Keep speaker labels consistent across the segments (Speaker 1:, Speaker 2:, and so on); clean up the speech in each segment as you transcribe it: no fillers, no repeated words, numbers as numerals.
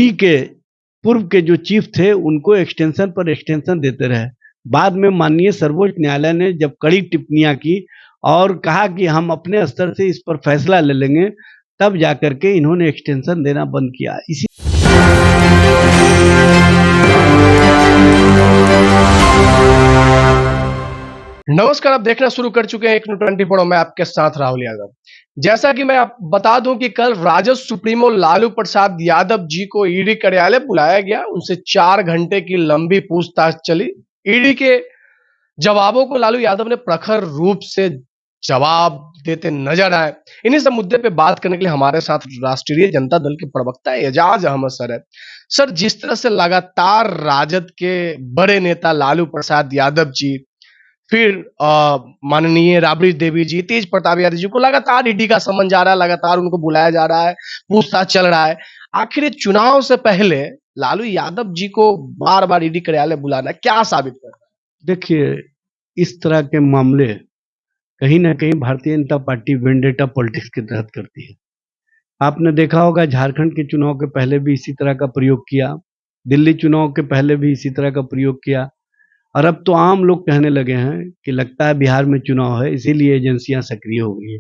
Speaker 1: ED के पूर्व के जो चीफ थे उनको एक्सटेंशन पर एक्सटेंशन देते रहे। बाद में माननीय सर्वोच्च न्यायालय ने जब कड़ी टिप्पणियां की और कहा कि हम अपने स्तर से इस पर फैसला ले लेंगे, तब जाकर के इन्होंने एक्सटेंशन देना बंद किया। इसी
Speaker 2: नमस्कार, आप देखना शुरू कर चुके हैं एक 24। मैं आपके साथ राहुल यादव। जैसा कि मैं आप बता दूं कि कल राजद सुप्रीमो लालू प्रसाद यादव जी को ईडी कार्यालय बुलाया गया। उनसे 4 घंटे की लंबी पूछताछ चली। ईडी के जवाबों को लालू यादव ने प्रखर रूप से जवाब देते नजर आए। इन्हीं सब मुद्दे पे बात करने के लिए हमारे साथ राष्ट्रीय जनता दल के प्रवक्ता एजाज अहमद सर है। सर, जिस तरह से लगातार राजद के बड़े नेता लालू प्रसाद यादव जी, फिर माननीय राबड़ी देवी जी, तेज प्रताप यादव जी को लगातार ईडी का समन जा रहा है, लगातार उनको बुलाया जा रहा है, पूछताछ चल रहा है। आखिर चुनाव से पहले लालू यादव जी को बार बार ईडी कार्यालय बुलाना क्या साबित करता है?
Speaker 1: देखिए, इस तरह के मामले कहीं ना कहीं Bharatiya Janata party vendetta politics के तहत करती है। आपने देखा होगा झारखंड के चुनाव के पहले भी इसी तरह का प्रयोग किया, दिल्ली चुनाव के पहले भी इसी तरह का प्रयोग किया, और अब तो आम लोग कहने लगे हैं कि लगता है बिहार में चुनाव है, इसीलिए एजेंसियां सक्रिय हो गई है।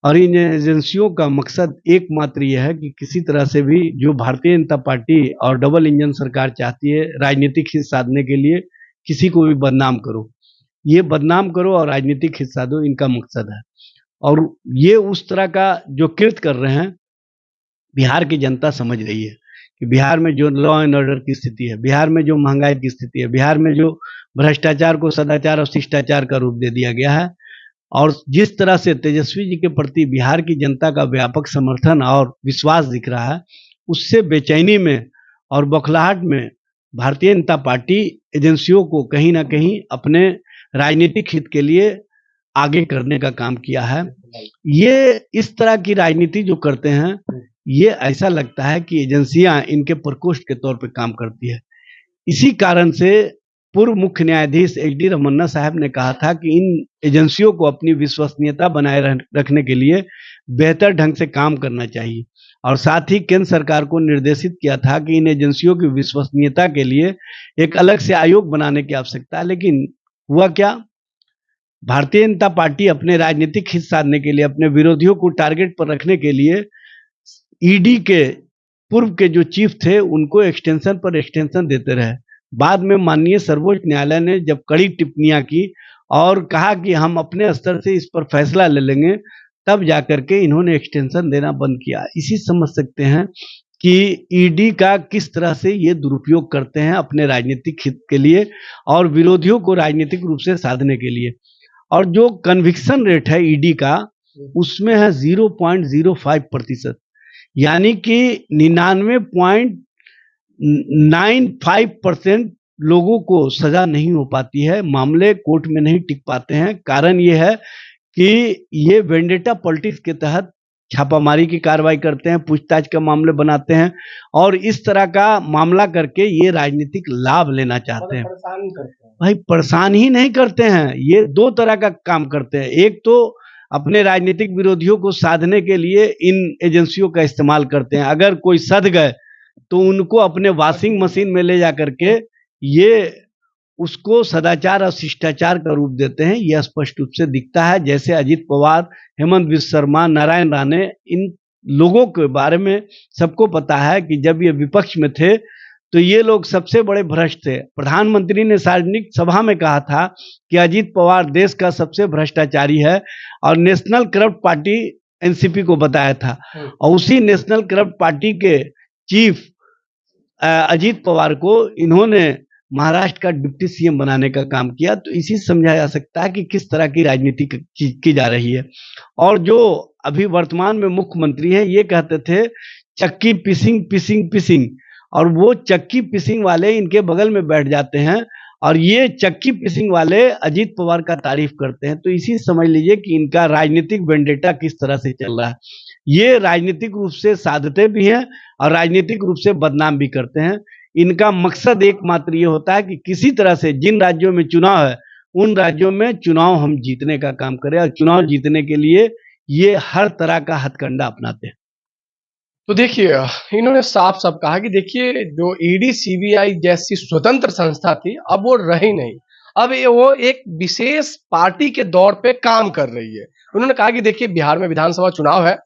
Speaker 1: और इन एजेंसियों का मकसद एकमात्र यह है कि किसी तरह से भी जो भारतीय जनता पार्टी और डबल इंजन सरकार चाहती है, राजनीतिक हित साधने के लिए किसी को भी बदनाम करो, ये बदनाम करो और राजनीतिक हित साधो, इनका मकसद है। और ये उस तरह का जो कृत्य कर रहे हैं, बिहार की जनता समझ रही है कि बिहार में जो लॉ एंड ऑर्डर की स्थिति है, बिहार में जो महंगाई की स्थिति है, बिहार में जो भ्रष्टाचार को सदाचार और शिष्टाचार का रूप दे दिया गया है, और जिस तरह से तेजस्वी जी के प्रति बिहार की जनता का व्यापक समर्थन और विश्वास दिख रहा है, उससे बेचैनी में और बौखलाहट में भारतीय जनता पार्टी एजेंसियों को कहीं ना कहीं अपने राजनीतिक हित के लिए आगे करने का काम किया है। ये इस तरह की राजनीति जो करते हैं, ये ऐसा लगता है कि एजेंसियां इनके प्रकोष्ठ के तौर पे काम करती है। इसी कारण से पूर्व मुख्य न्यायाधीश एच.डी. रमन्ना साहब ने कहा था कि इन एजेंसियों को अपनी विश्वसनीयता बनाए रखने के लिए बेहतर ढंग से काम करना चाहिए, और साथ ही केंद्र सरकार को निर्देशित किया था कि इन एजेंसियों की विश्वसनीयता के लिए एक अलग से आयोग बनाने की आवश्यकता है। लेकिन हुआ क्या? भारतीय जनता पार्टी अपने राजनीतिक हित साधने के लिए, अपने विरोधियों को टारगेट पर रखने के लिए ईडी के पूर्व के जो चीफ थे उनको एक्सटेंशन पर एक्सटेंशन देते रहे। बाद में माननीय सर्वोच्च न्यायालय ने जब कड़ी टिप्पणियां की और कहा कि हम अपने स्तर से इस पर फैसला ले लेंगे, तब जाकर के इन्होंने एक्सटेंशन देना बंद किया। इसी समझ सकते हैं कि ईडी का किस तरह से ये दुरुपयोग करते हैं अपने राजनीतिक हित के लिए और विरोधियों को राजनीतिक रूप से साधने के लिए। और जो कन्विक्शन रेट है ईडी का, उसमें है 0.05%, यानी कि 99.95% लोगों को सजा नहीं हो पाती है, मामले कोर्ट में नहीं टिक पाते हैं। कारण ये है कि ये वेंडेटा पॉलिटिक्स के तहत छापामारी की कार्रवाई करते हैं, पूछताछ के मामले बनाते हैं, और इस तरह का मामला करके ये राजनीतिक लाभ लेना चाहते हैं। भाई, परेशान ही नहीं करते हैं, ये दो तरह का काम करते हैं। एक तो अपने राजनीतिक विरोधियों को साधने के लिए इन एजेंसियों का इस्तेमाल करते हैं। अगर कोई सध गए तो उनको अपने वॉशिंग मशीन में ले जा करके ये उसको सदाचार और शिष्टाचार का रूप देते हैं। यह स्पष्ट रूप से दिखता है। जैसे अजित पवार, हेमंत बिस्वा शर्मा, नारायण राणे, इन लोगों के बारे में सबको पता है कि जब ये विपक्ष में थे तो ये लोग सबसे बड़े भ्रष्ट थे। प्रधानमंत्री ने सार्वजनिक सभा में कहा था कि अजित पवार देश का सबसे भ्रष्टाचारी है, और नेशनल करप्ट पार्टी एनसीपी को बताया था। और उसी नेशनल करप्ट पार्टी के चीफ अजित पवार को इन्होंने महाराष्ट्र का डिप्टी सीएम बनाने का काम किया। तो इसी समझा जा सकता है कि किस तरह की राजनीति की जा रही है। और जो अभी वर्तमान में मुख्यमंत्री हैं, ये कहते थे चक्की पिसिंग पिसिंग पिसिंग, और वो चक्की पिसिंग वाले इनके बगल में बैठ जाते हैं और ये चक्की पिसिंग वाले अजित पवार का तारीफ करते हैं। तो इसी समझ लीजिए कि इनका राजनीतिक वेंडेटा किस तरह से चल रहा है। ये राजनीतिक रूप से साधते भी हैं और राजनीतिक रूप से बदनाम भी करते हैं। इनका मकसद एकमात्र ये होता है कि किसी तरह से जिन राज्यों में चुनाव है उन राज्यों में चुनाव हम जीतने का काम करें, और चुनाव जीतने के लिए ये हर तरह का हथकंडा अपनाते हैं।
Speaker 2: तो देखिए इन्होंने साफ-साफ कहा कि देखिए जो ईडी, सीबीआई जैसी स्वतंत्र संस्था थी, अब वो रही नहीं। अब ये वो एक विशेष पार्टी के दौर पे काम कर रही है। उन्होंने कहा कि देखिए बिहार में विधानसभा चुनाव है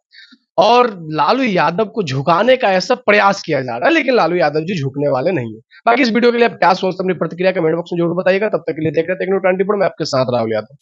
Speaker 2: और लालू यादव को झुकाने का ऐसा प्रयास किया जा रहा है, लेकिन लालू यादव जी झुकने वाले नहीं है। बाकी इस वीडियो के लिए आप क्या सोचते हैं अपनी प्रतिक्रिया कमेंट बॉक्स में जरूर बताइएगा। तब तक के लिए देख रहे थे टेक्नो24 मैं आपके साथ राहुल यादव।